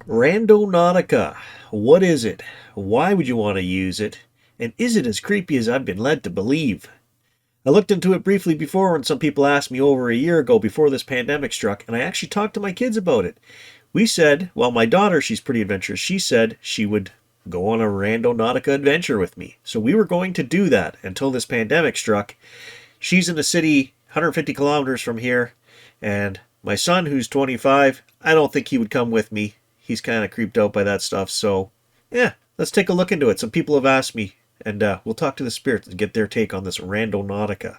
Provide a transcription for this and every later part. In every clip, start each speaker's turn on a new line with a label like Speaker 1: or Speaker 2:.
Speaker 1: Randonautica. What is it? Why would you want to use it? And is it as creepy as I've been led to believe? I looked into it briefly before when some people asked me over a year ago before this pandemic struck, and I actually talked to my kids about it. We said, well, my daughter, she's pretty adventurous, she said she would go on a Randonautica adventure with me. So we were going to do that until this pandemic struck. She's in the city 150 kilometers from here, and my son, who's 25, I don't think he would come with me. He's kind of creeped out by that stuff. So, yeah, let's take a look into it. Some people have asked me, and we'll talk to the spirits and get their take on this Randonautica.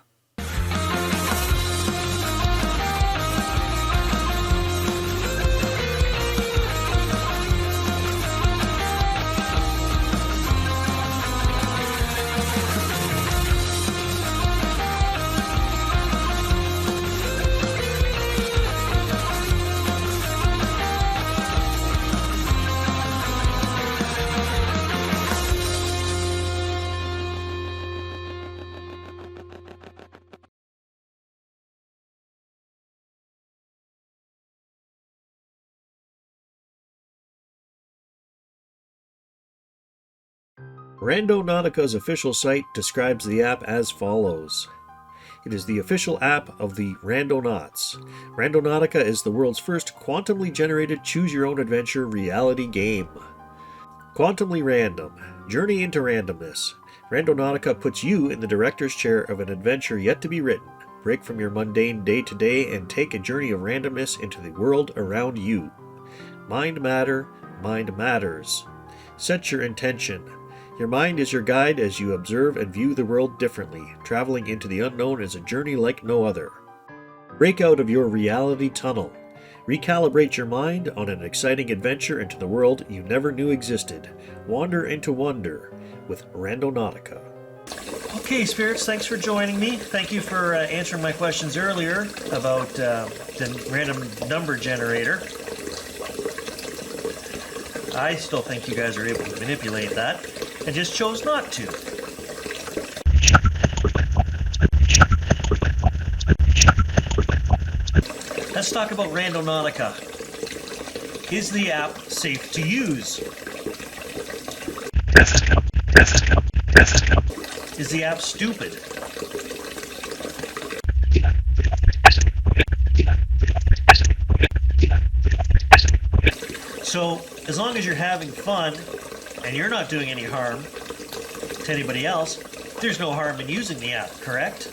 Speaker 1: Randonautica's official site describes the app as follows. It is the official app of the Randonauts. Randonautica is the world's first quantumly generated choose-your-own-adventure reality game. Quantumly random. Journey into randomness. Randonautica puts you in the director's chair of an adventure yet to be written. Break from your mundane day-to-day and take a journey of randomness into the world around you. Mind matter, mind matters. Set your intention. Your mind is your guide as you observe and view the world differently. Traveling into the unknown is a journey like no other. Break out of your reality tunnel. Recalibrate your mind on an exciting adventure into the world you never knew existed. Wander into wonder with Randonautica.
Speaker 2: Okay, spirits, thanks for joining me. Thank you for answering my questions earlier about the random number generator. I still think you guys are able to manipulate that, and just chose not to. Let's talk about Randonautica. Is the app safe to use? Is the app stupid? So, as long as you're having fun and you're not doing any harm to anybody else, there's no harm in using the app, correct?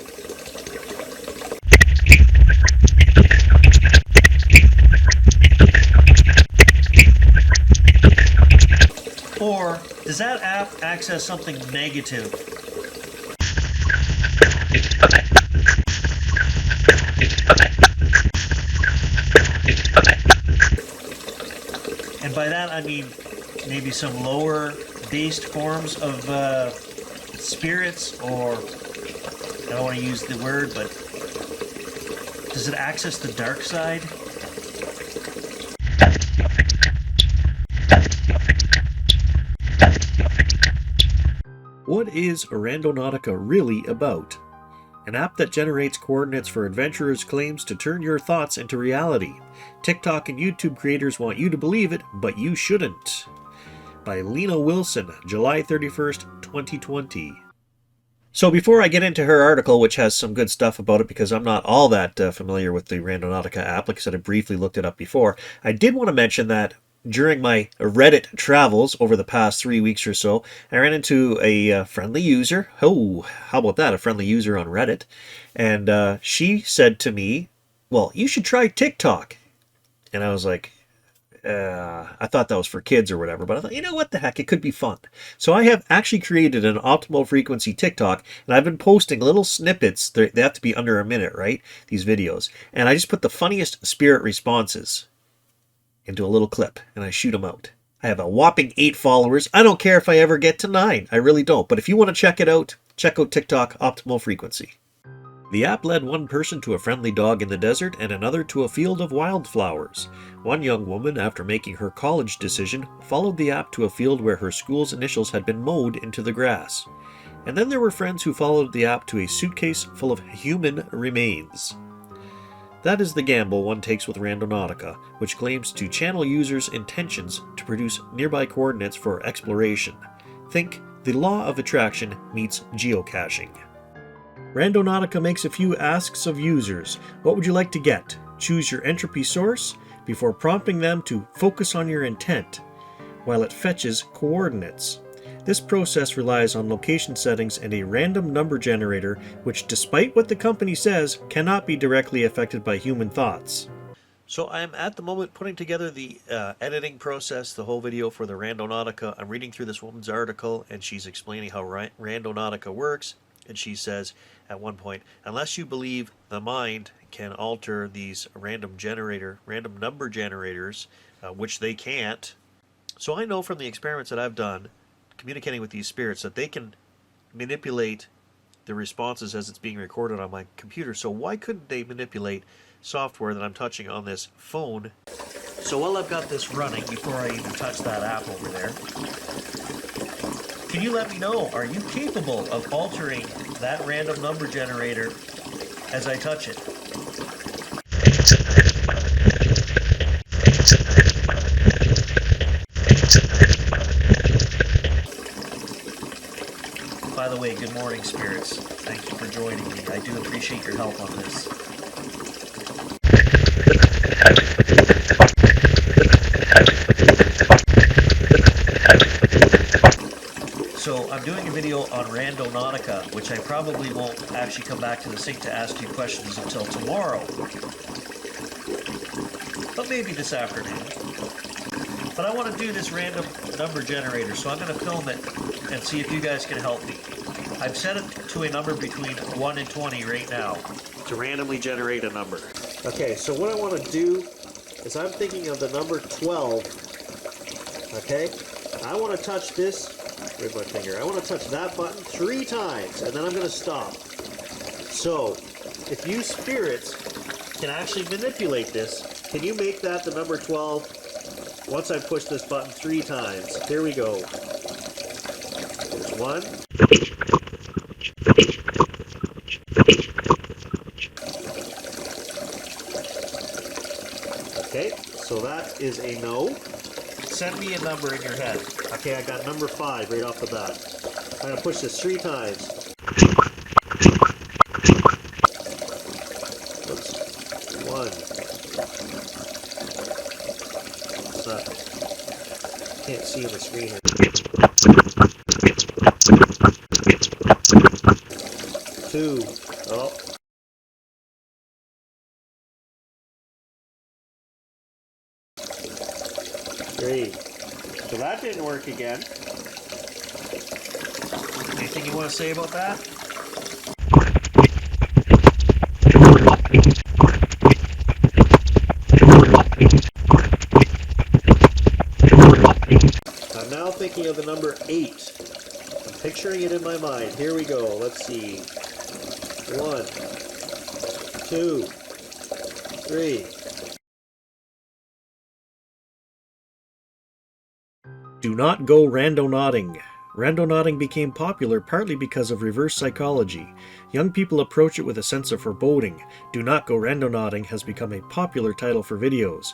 Speaker 2: Or does that app access something negative? And by that I mean maybe some lower based forms of spirits, or I don't want to use the word, but does it access the dark side?
Speaker 1: What is Randonautica really about? An app that generates coordinates for adventurers' claims to turn your thoughts into reality. TikTok and YouTube creators want you to believe it, but you shouldn't. By Lena Wilson, July 31st, 2020. So before I get into her article, which has some good stuff about it because I'm not all that familiar with the Randonautica app, like I said, I briefly looked it up before, I did want to mention that during my Reddit travels over the past 3 weeks or so, I ran into a friendly user. Oh, how about that? A friendly user on Reddit. And she said to me, well, you should try TikTok. And I was like, I thought that was for kids or whatever, but I thought, you know what the heck, it could be fun. So I have actually created an optimal frequency TikTok, and I've been posting little snippets. They have to be under a minute, right? These videos. And I just put the funniest spirit responses into a little clip, and I shoot them out. I have a whopping 8 followers. I don't care if I ever get to 9. I really don't. But if you want to check it out, check out TikTok Optimal Frequency. The app led one person to a friendly dog in the desert and another to a field of wildflowers. One young woman, after making her college decision, followed the app to a field where her school's initials had been mowed into the grass. And then there were friends who followed the app to a suitcase full of human remains. That is the gamble one takes with Randonautica, which claims to channel users' intentions to produce nearby coordinates for exploration. Think the law of attraction meets geocaching. Randonautica makes a few asks of users. What would you like to get? Choose your entropy source before prompting them to focus on your intent, while it fetches coordinates. This process relies on location settings and a random number generator, which, despite what the company says, cannot be directly affected by human thoughts. So I'm at the moment putting together the editing process, the whole video for the Randonautica. I'm reading through this woman's article, and she's explaining how Randonautica works. And she says at one point, unless you believe the mind can alter these random number generators, which they can't. So I know from the experiments that I've done, communicating with these spirits, that they can manipulate the responses as it's being recorded on my computer. So why couldn't they manipulate software that I'm touching on this phone? So while I've got this running, before I even touch that app over there, can you let me know, are you capable of altering that random number generator as I touch it? By the way, good morning, spirits. Thank you for joining me. I do appreciate your help on this. So I'm doing a video on Randonautica, which I probably won't actually come back to the sink to ask you questions until tomorrow. But maybe this afternoon. But I want to do this random number generator, so I'm going to film it and see if you guys can help me. I've set it to a number between 1 and 20 right now to randomly generate a number. Okay, so what I want to do is I'm thinking of the number 12. Okay, I want to touch this. Where's my finger? I want to touch that button 3 times, and then I'm going to stop. So, if you spirits can actually manipulate this, can you make that the number 12 once I push this button 3 times? Here we go. There's 1. Okay, so that is a no. Send me a number in your head. Okay, I got number 5 right off the bat. I'm going to push this 3 times. Oops. 1. What's that? Can't see on the screen here. 2. Oh. 3. So that didn't work again. Anything you want to say about that? I'm now thinking of the number 8. I'm picturing it in my mind. Here we go. Let's see. 1, 2, 3. Do not go randonauting. Randonauting became popular partly because of reverse psychology. Young people approach it with a sense of foreboding. Do not go randonauting has become a popular title for videos.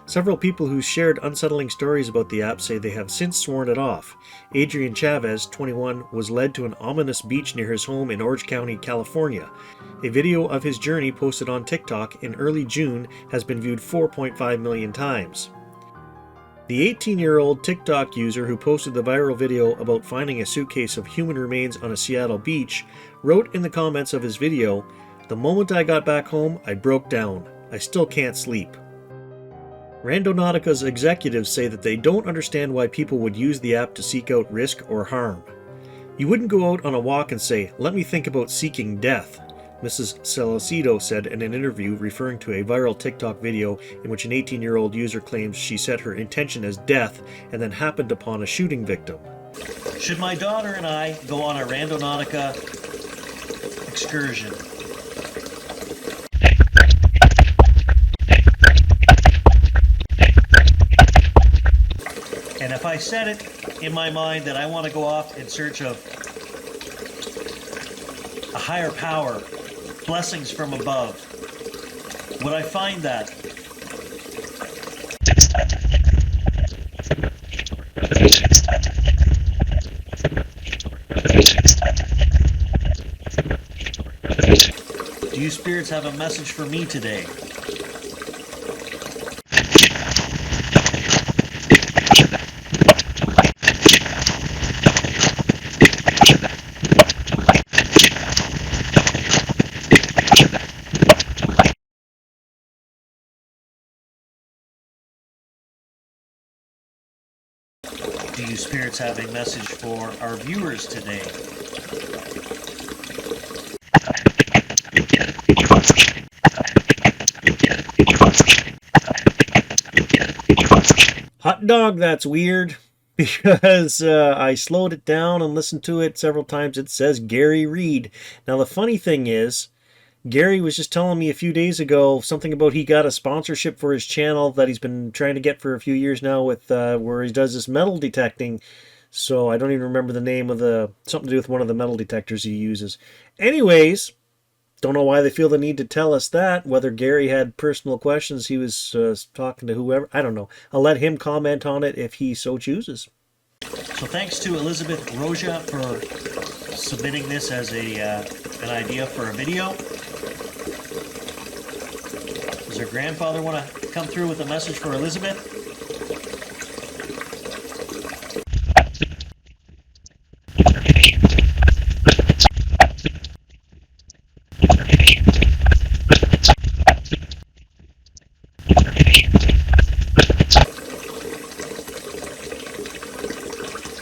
Speaker 1: Several people who shared unsettling stories about the app say they have since sworn it off. Adrian Chavez, 21, was led to an ominous beach near his home in Orange County, California. A video of his journey posted on TikTok in early June has been viewed 4.5 million times. The 18-year-old TikTok user who posted the viral video about finding a suitcase of human remains on a Seattle beach wrote in the comments of his video, "The moment I got back home, I broke down. I still can't sleep." Randonautica's executives say that they don't understand why people would use the app to seek out risk or harm. You wouldn't go out on a walk and say, "Let me think about seeking death," Mrs. Salcido said in an interview referring to a viral TikTok video in which an 18-year-old user claims she set her intention as death and then happened upon a shooting victim. Should my daughter and I go on a Randonautica excursion? And if I set it in my mind that I want to go off in search of a higher power, blessings from above,
Speaker 2: Would I find that? Do you spirits have a message for me today? Do you spirits have a message for our viewers today?
Speaker 1: Hot dog, that's weird. Because I slowed it down and listened to it several times. It says Gary Reed. Now, the funny thing is, Gary was just telling me a few days ago something about he got a sponsorship for his channel that he's been trying to get for a few years now with where he does this metal detecting. So I don't even remember the name of something to do with one of the metal detectors he uses. Anyways, don't know why they feel the need to tell us that. Whether Gary had personal questions he was talking to whoever, I don't know. I'll let him comment on it if he so chooses.
Speaker 2: So thanks to Elizabeth Roja for submitting this as an idea for a video. Does her grandfather want to come through with a message for Elizabeth?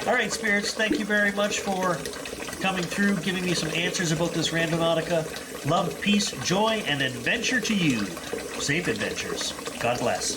Speaker 2: All right, spirits, thank you very much for coming through, giving me some answers about this Randonautica. Love, peace, joy, and adventure to you. Safe adventures. God bless.